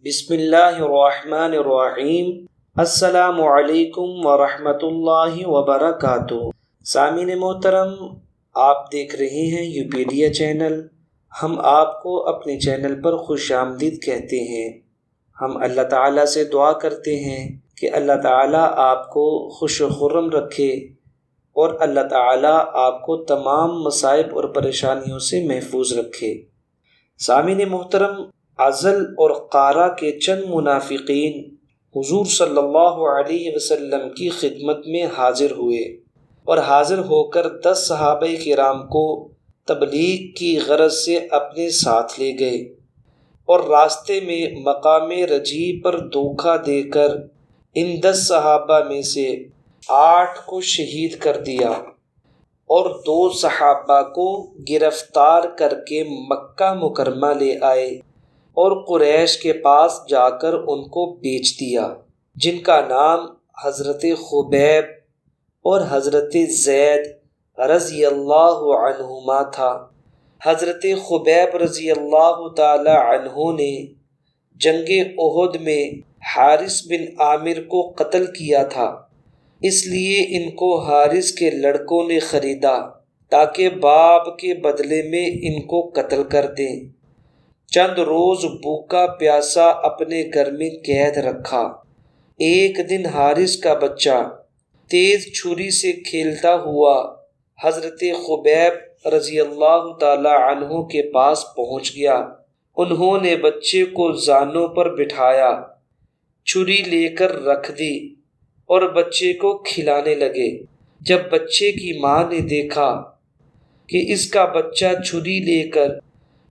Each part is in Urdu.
بسم اللہ الرحمن الرحیم۔ السلام علیکم ورحمۃ اللہ وبرکاتہ۔ سامعین محترم، آپ دیکھ رہے ہیں upedia چینل۔ ہم آپ کو اپنے چینل پر خوش آمدید کہتے ہیں۔ ہم اللہ تعالیٰ سے دعا کرتے ہیں کہ اللہ تعالیٰ آپ کو خوش و خرم رکھے اور اللہ تعالیٰ آپ کو تمام مصائب اور پریشانیوں سے محفوظ رکھے۔ سامعین محترم، ازل اور قارا کے چند منافقین حضور صلی اللہ علیہ وسلم کی خدمت میں حاضر ہوئے اور حاضر ہو کر 10 صحابہ کرام کو تبلیغ کی غرض سے اپنے ساتھ لے گئے اور راستے میں مقام رجیع پر دھوکہ دے کر ان 10 صحابہ میں سے 8 کو شہید کر دیا اور 2 صحابہ کو گرفتار کر کے مکہ مکرمہ لے آئے اور قریش کے پاس جا کر ان کو بیچ دیا، جن کا نام حضرت خبیب اور حضرت زید رضی اللہ عنہما تھا۔ حضرت خبیب رضی اللہ تعالی عنہ نے جنگ احد میں حارث بن عامر کو قتل کیا تھا، اس لیے ان کو حارث کے لڑکوں نے خریدا تاکہ باپ کے بدلے میں ان کو قتل کر دیں۔ چند روز بھوکا پیاسا اپنے گھر میں قید رکھا۔ ایک دن حارث کا بچہ تیز چھری سے کھیلتا ہوا حضرت خبیب رضی اللہ تعالی عنہ کے پاس پہنچ گیا۔ انہوں نے بچے کو زانوں پر بٹھایا، چھری لے کر رکھ دی اور بچے کو کھلانے لگے۔ جب بچے کی ماں نے دیکھا کہ اس کا بچہ چھری لے کر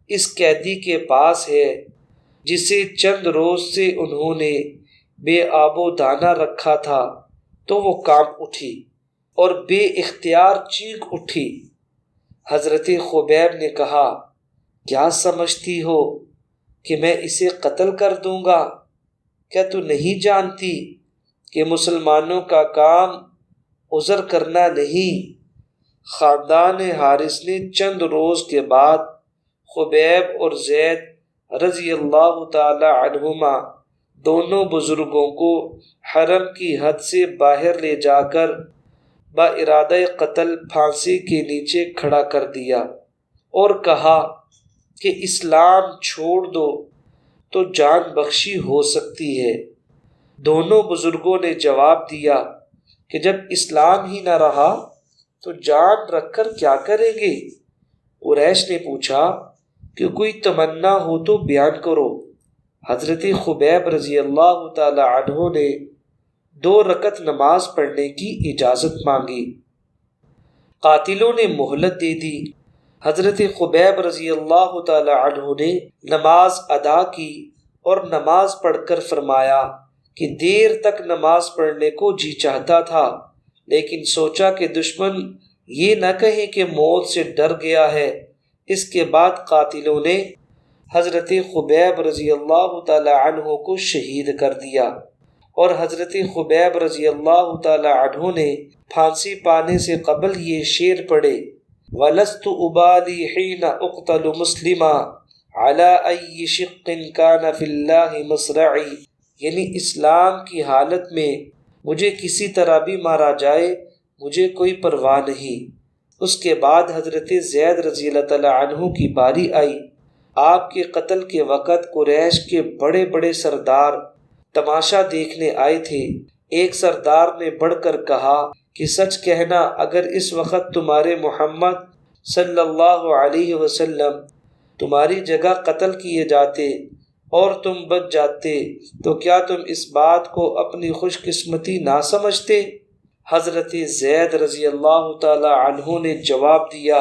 اس قیدی کے پاس ہے جسے چند روز سے انہوں نے بے آب و دانہ رکھا تھا، تو وہ کانپ اٹھی اور بے اختیار چیخ اٹھی۔ حضرت خبیب نے کہا، کیا سمجھتی ہو کہ میں اسے قتل کر دوں گا؟ کیا تو نہیں جانتی کہ مسلمانوں کا کام عذر کرنا نہیں؟ خاندان حارث نے چند روز کے بعد خبیب اور زید رضی اللہ تعالی عنہما دونوں بزرگوں کو حرم کی حد سے باہر لے جا کر با ارادہ قتل پھانسی کے نیچے کھڑا کر دیا اور کہا کہ اسلام چھوڑ دو تو جان بخشی ہو سکتی ہے۔ دونوں بزرگوں نے جواب دیا کہ جب اسلام ہی نہ رہا تو جان رکھ کر کیا کریں گے؟ قریش نے پوچھا کہ کوئی تمنا ہو تو بیان کرو۔ حضرت خبیب رضی اللہ تعالی عنہ نے 2 رکعت نماز پڑھنے کی اجازت مانگی۔ قاتلوں نے مہلت دے دی۔ حضرت خبیب رضی اللہ تعالی عنہ نے نماز ادا کی اور نماز پڑھ کر فرمایا کہ دیر تک نماز پڑھنے کو جی چاہتا تھا، لیکن سوچا کہ دشمن یہ نہ کہے کہ موت سے ڈر گیا ہے۔ اس کے بعد قاتلوں نے حضرت خبیب رضی اللہ تعالی عنہ کو شہید کر دیا اور حضرت خبیب رضی اللہ تعالی عنہ نے پھانسی پانے سے قبل یہ شعر پڑھے، وَلَسْتُ أُبَالِي حِينَ أُقْتَلُ مُسْلِمًا عَلَىٰ أَيِّ شِقٍّ كَانَ فِي اللَّهِ مَصْرَعِي، یعنی اسلام کی حالت میں مجھے کسی طرح بھی مارا جائے مجھے کوئی پرواہ نہیں۔ اس کے بعد حضرت زید رضی اللہ تعالی عنہ کی باری آئی۔ آپ کے قتل کے وقت قریش کے بڑے بڑے سردار تماشا دیکھنے آئے تھے۔ ایک سردار نے بڑھ کر کہا کہ سچ کہنا، اگر اس وقت تمہارے محمد صلی اللہ علیہ وسلم تمہاری جگہ قتل کیے جاتے اور تم بچ جاتے تو کیا تم اس بات کو اپنی خوش قسمتی نہ سمجھتے؟ حضرت زید رضی اللہ تعالی عنہ نے جواب دیا،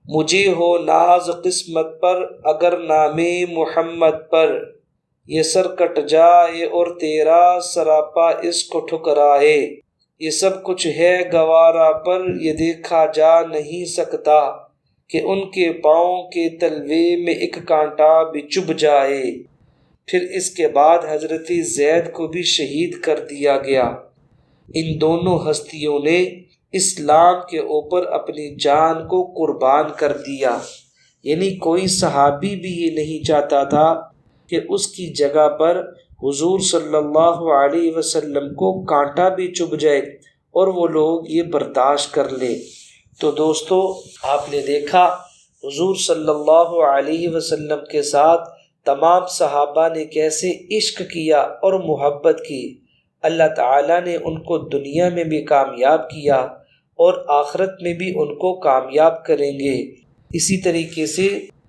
مجھے ہو ناز قسمت پر اگر نام محمد پر، یہ سر کٹ جائے اور تیرا سراپا اس کو ٹھکرائے، یہ سب کچھ ہے گوارا پر یہ دیکھا جا نہیں سکتا کہ ان کے پاؤں کے تلوے میں ایک کانٹا بھی چبھ جائے۔ پھر اس کے بعد حضرت زید کو بھی شہید کر دیا گیا۔ ان دونوں ہستیوں نے اسلام کے اوپر اپنی جان کو قربان کر دیا، یعنی کوئی صحابی بھی یہ نہیں چاہتا تھا کہ اس کی جگہ پر حضور صلی اللہ علیہ وسلم کو کانٹا بھی چبھ جائے اور وہ لوگ یہ برداشت کر لیں۔ تو دوستو، آپ نے دیکھا حضور صلی اللہ علیہ وسلم کے ساتھ تمام صحابہ نے کیسے عشق کیا اور محبت کی۔ اللہ تعالیٰ نے ان کو دنیا میں بھی کامیاب کیا اور آخرت میں بھی ان کو کامیاب کریں گے۔ اسی طریقے سے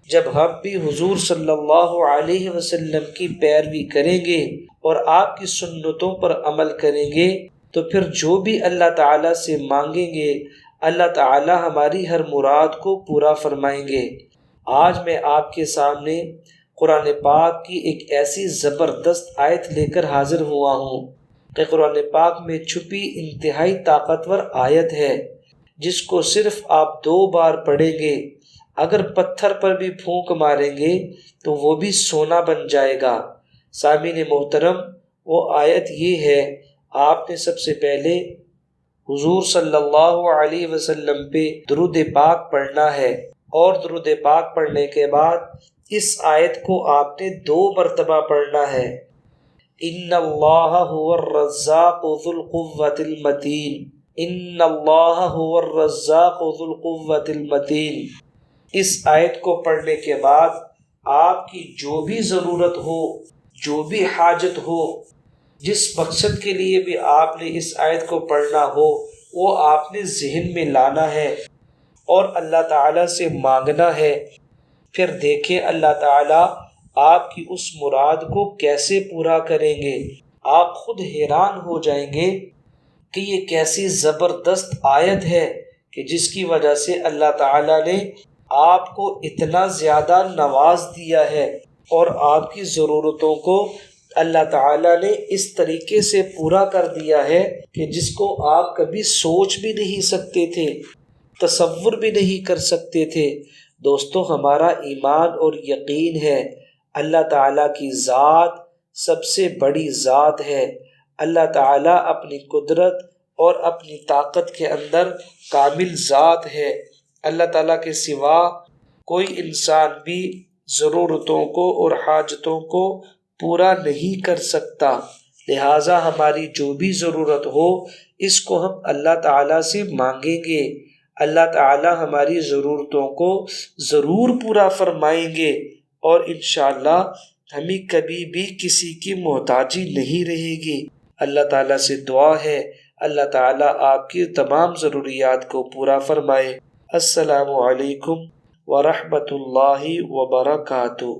جب ہم بھی حضور صلی اللہ علیہ وسلم کی پیروی کریں گے اور آپ کی سنتوں پر عمل کریں گے تو پھر جو بھی اللہ تعالیٰ سے مانگیں گے اللہ تعالیٰ ہماری ہر مراد کو پورا فرمائیں گے۔ آج میں آپ کے سامنے قرآن پاک کی ایک ایسی زبردست آیت لے کر حاضر ہوا ہوں کہ قرآن پاک میں چھپی انتہائی طاقتور آیت ہے، جس کو صرف آپ 2 بار پڑھیں گے، اگر پتھر پر بھی پھونک ماریں گے تو وہ بھی سونا بن جائے گا۔ سامعین محترم، وہ آیت یہ ہے، آپ نے سب سے پہلے حضور صلی اللہ علیہ وسلم پہ درود پاک پڑھنا ہے، اور درود پاک پڑھنے کے بعد اس آیت کو آپ نے 2 مرتبہ پڑھنا ہے۔ ان اللہ هو الرزاق ذو القوة المتین، ان اللہ هو الرزاق ذو القوة المتین۔ اس آیت کو پڑھنے کے بعد آپ کی جو بھی ضرورت ہو، جو بھی حاجت ہو، جس مقصد کے لیے بھی آپ نے اس آیت کو پڑھنا ہو، وہ آپ نے ذہن میں لانا ہے اور اللہ تعالیٰ سے مانگنا ہے۔ پھر دیکھیں اللہ تعالیٰ آپ کی اس مراد کو کیسے پورا کریں گے۔ آپ خود حیران ہو جائیں گے کہ یہ کیسی زبردست آیت ہے کہ جس کی وجہ سے اللہ تعالیٰ نے آپ کو اتنا زیادہ نواز دیا ہے اور آپ کی ضرورتوں کو اللہ تعالیٰ نے اس طریقے سے پورا کر دیا ہے کہ جس کو آپ کبھی سوچ بھی نہیں سکتے تھے، تصور بھی نہیں کر سکتے تھے۔ دوستو، ہمارا ایمان اور یقین ہے اللہ تعالیٰ کی ذات سب سے بڑی ذات ہے۔ اللہ تعالیٰ اپنی قدرت اور اپنی طاقت کے اندر کامل ذات ہے۔ اللہ تعالیٰ کے سوا کوئی انسان بھی ضرورتوں کو اور حاجتوں کو پورا نہیں کر سکتا، لہٰذا ہماری جو بھی ضرورت ہو اس کو ہم اللہ تعالیٰ سے مانگیں گے، اللہ تعالیٰ ہماری ضرورتوں کو ضرور پورا فرمائیں گے، اور انشاءاللہ ہمیں کبھی بھی کسی کی محتاجی نہیں رہے گی۔ اللہ تعالیٰ سے دعا ہے اللہ تعالیٰ آپ کی تمام ضروریات کو پورا فرمائے۔ السلام علیکم ورحمۃ اللہ وبرکاتہ۔